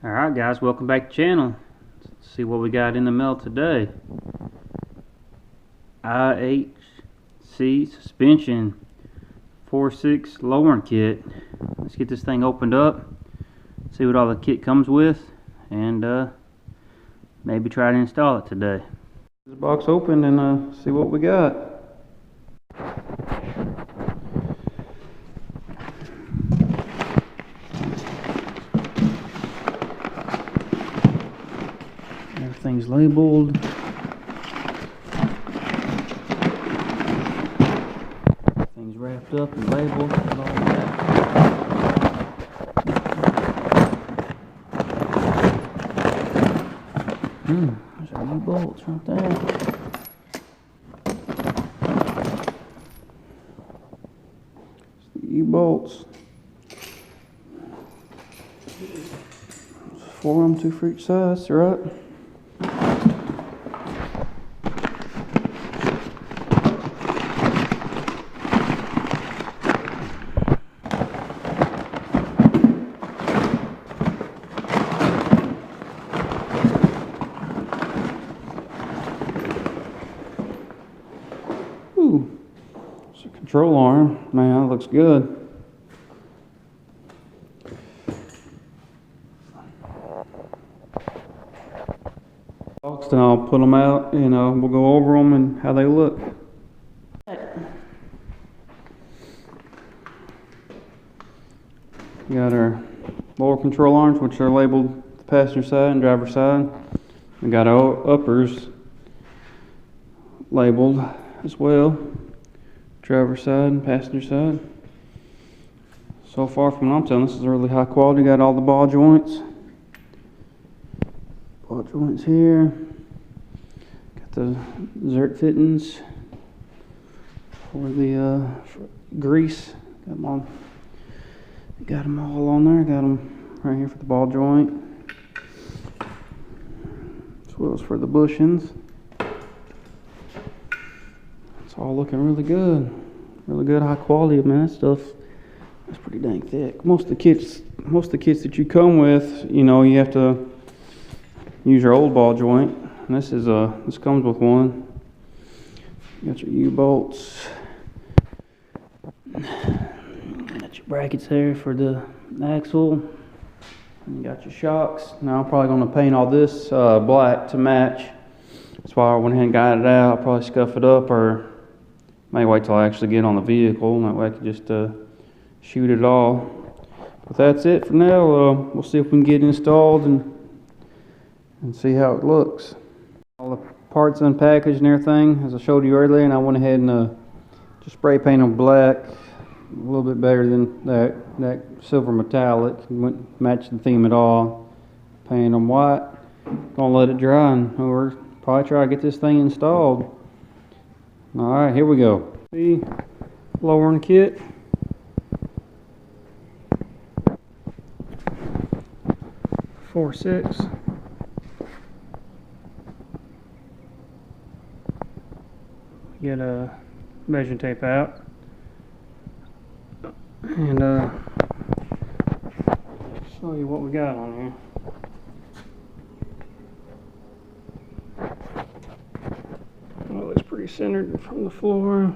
Alright guys, welcome back to the channel. Let's see what we got in the mail today. IHC suspension 4.6 lowering kit. Let's get this thing opened up, see what all the kit comes with, and maybe try to install it today. This box open and see what we got. Everything's labeled. Everything's wrapped up and labeled and all that. There's our new bolts right there. U-bolts. 4 of them, 2 for each side, that's right. Ooh, it's a control arm. Man, that looks good. Then I'll put them out and we'll go over them and how they look. We got our lower control arms, which are labeled the passenger side and driver side. We got our uppers labeled as well, driver side and passenger side. So far from what I'm telling, this is really high quality. Got all the ball joints. Ball joints here. Got the zert fittings for the grease. Got them all on there. Got them right here for the ball joint, as well as for the bushings. It's all looking really good. Really good, high quality. Man, that stuff is pretty dang thick. Most of the kits that you come with, you have to use your old ball joint. And this comes with one. You got your U-bolts. Got your brackets there for the axle. And you got your shocks. Now I'm probably going to paint all this black to match. That's why I went ahead and got it out. I'll probably scuff it up, or maybe wait till I actually get on the vehicle. And that way I can just shoot it all. But that's it for now. We'll see if we can get it installed and see how it looks. All the parts unpackaged and everything, as I showed you earlier, and I went ahead and just spray paint them black, a little bit better than that silver metallic. Wouldn't match the theme at all. Paint them white. Gonna let it dry, and we'll probably try to get this thing installed. All right, here we go. See, lowering kit. 4.6. Get a measuring tape out and show you what we got on here. Well, it looks pretty centered from the floor.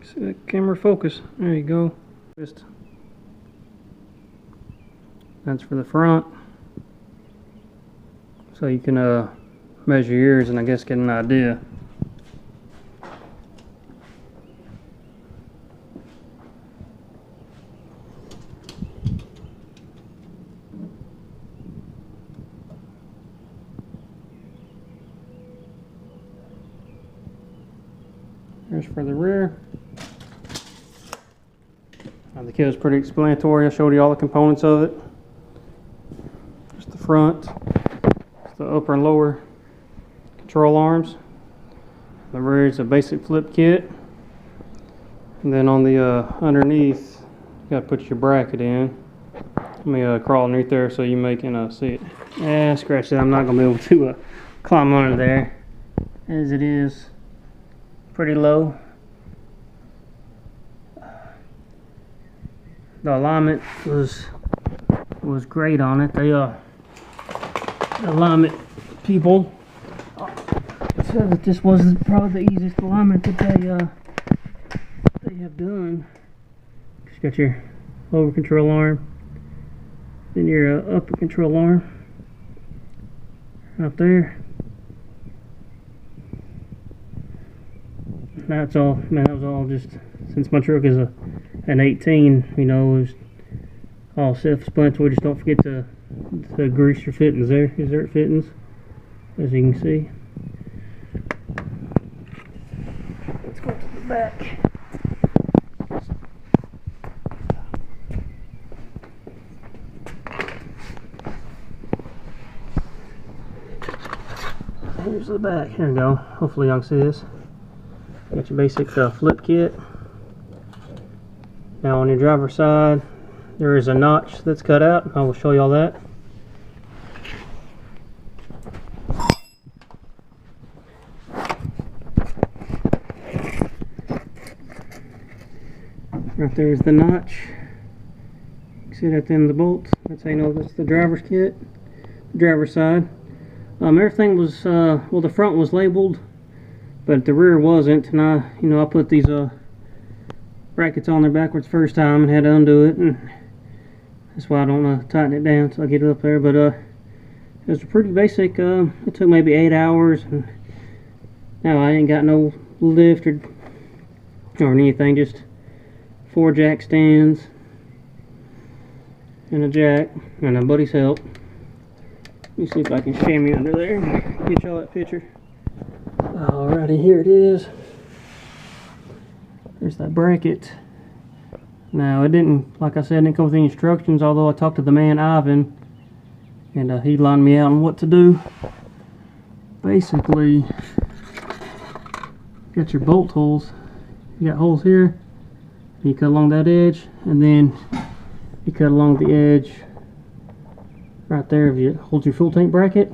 See that camera focus? There you go. That's for the front. So you can measure yours and I guess get an idea. Here's for the rear. The kit is pretty explanatory. I showed you all the components of it. Just the front. The upper and lower control arms. The rear is a basic flip kit, and then on the underneath you got to put your bracket in. Let me crawl underneath there so you can see it. Scratch that. I'm not gonna be able to climb under there as it is pretty low. the alignment was great on it. They the alignment people said that this was probably the easiest alignment that they have done. Just got your lower control arm, then your upper control arm out there. That's all, man. That was all just, since my truck is an 18, you know, it was all self-explanatory. Just don't forget to grease your fittings there, your dirt fittings, as you can see. Let's go to the back. Here's the back. Here we go. Hopefully y'all can see this. Got your basic flip kit. Now on your driver's side, there is a notch that's cut out. I will show y'all that. Right there is the notch. You can see it at the end of the bolt. That's how you know that's the driver's kit. The driver's side. Everything was, well, the front was labeled, but the rear wasn't, and I put these brackets on there backwards first time and had to undo it, and that's why I don't tighten it down till I get it up there. But it was pretty basic. It took maybe 8 hours, and now I ain't got no lift or anything, just 4 jack stands and a jack and a buddy's help. Let me see if I can shimmy under there and get y'all that picture. Alrighty, here it is. There's that bracket. Now it didn't, like I said, it didn't come with any instructions, although I talked to the man Ivan, and he lined me out on what to do. Basically, got your bolt holes. You got holes here, you cut along that edge, and then you cut along the edge right there if you hold your fuel tank bracket.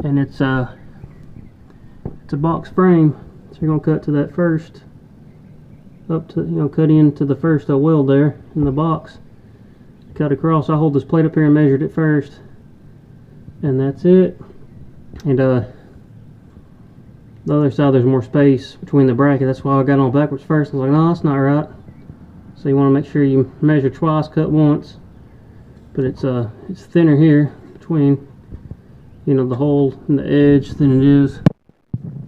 And it's a box frame, so you're gonna cut to that first, up to, cut into the first weld there in the box, cut across. I hold this plate up here and measured it first, and that's it. And the other side, there's more space between the bracket. That's why I got on backwards first. I was like, no, that's not right. So you want to make sure you measure twice, cut once. But it's thinner here between, the hole and the edge than it is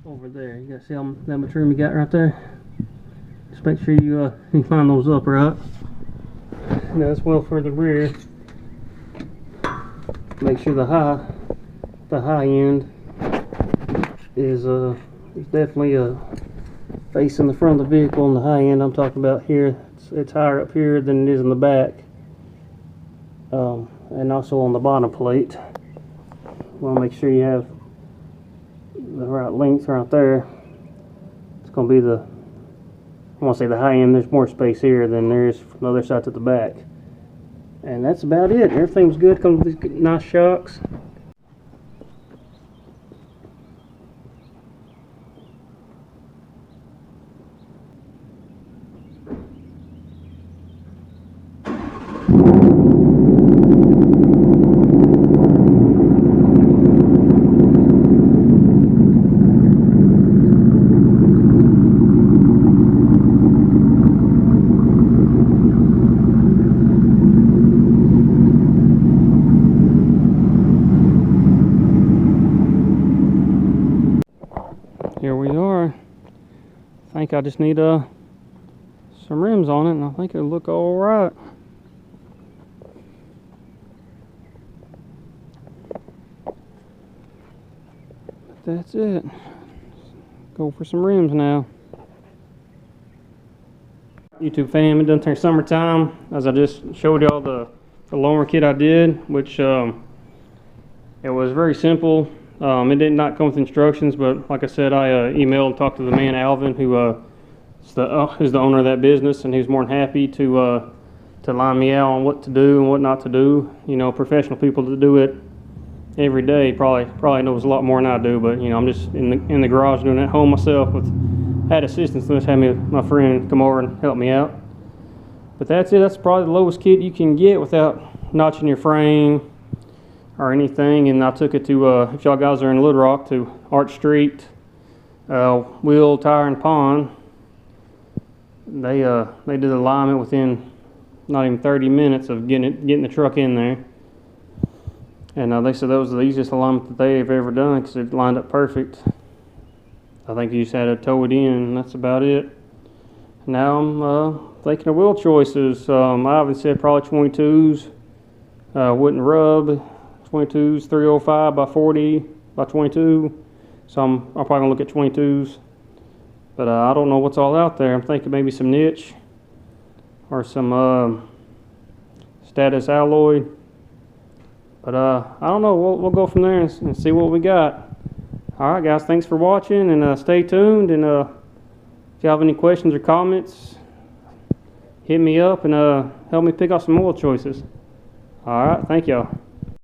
over there. You gotta see how much room you got right there. Just make sure you line those up right. And as well for the rear, make sure the high end is definitely facing the front of the vehicle. And the high end I'm talking about here, it's higher up here than it is in the back. And also on the bottom plate, you want to make sure you have the right length right there. It's going to be I want to say the high end. There's more space here than there is from the other side to the back. And that's about it. Everything's good. Comes with these nice shocks. Here we are. I think I just need some rims on it, and I think it'll look all right. But that's it. Go for some rims now. YouTube fam, it done turn summertime. As I just showed y'all the lower kit I did, which it was very simple. It did not come with instructions, but like I said, I emailed and talked to the man Alvin, who is the owner of that business, and he was more than happy to line me out on what to do and what not to do. Professional people that do it every day probably knows a lot more than I do, but I'm just in the garage doing it at home myself. Had assistance. Let's have my friend come over and help me out. But that's it. That's probably the lowest kit you can get without notching your frame or anything. And I took it to, if y'all guys are in Little Rock, to Arch Street, Wheel, Tire, and Pond. They did alignment within not even 30 minutes of getting the truck in there. And they said that was the easiest alignment that they've ever done because it lined up perfect. I think you just had to tow it in, and that's about it. Now I'm thinking of wheel choices. Ivan said probably 22s. Wouldn't rub. 22s, 305 by 40 by 22. So I'm probably gonna look at 22s. But I don't know what's all out there. I'm thinking maybe some niche or some status alloy. But I don't know. We'll go from there and see what we got. All right, guys. Thanks for watching, and stay tuned. And if you have any questions or comments, hit me up and help me pick out some oil choices. All right. Thank y'all.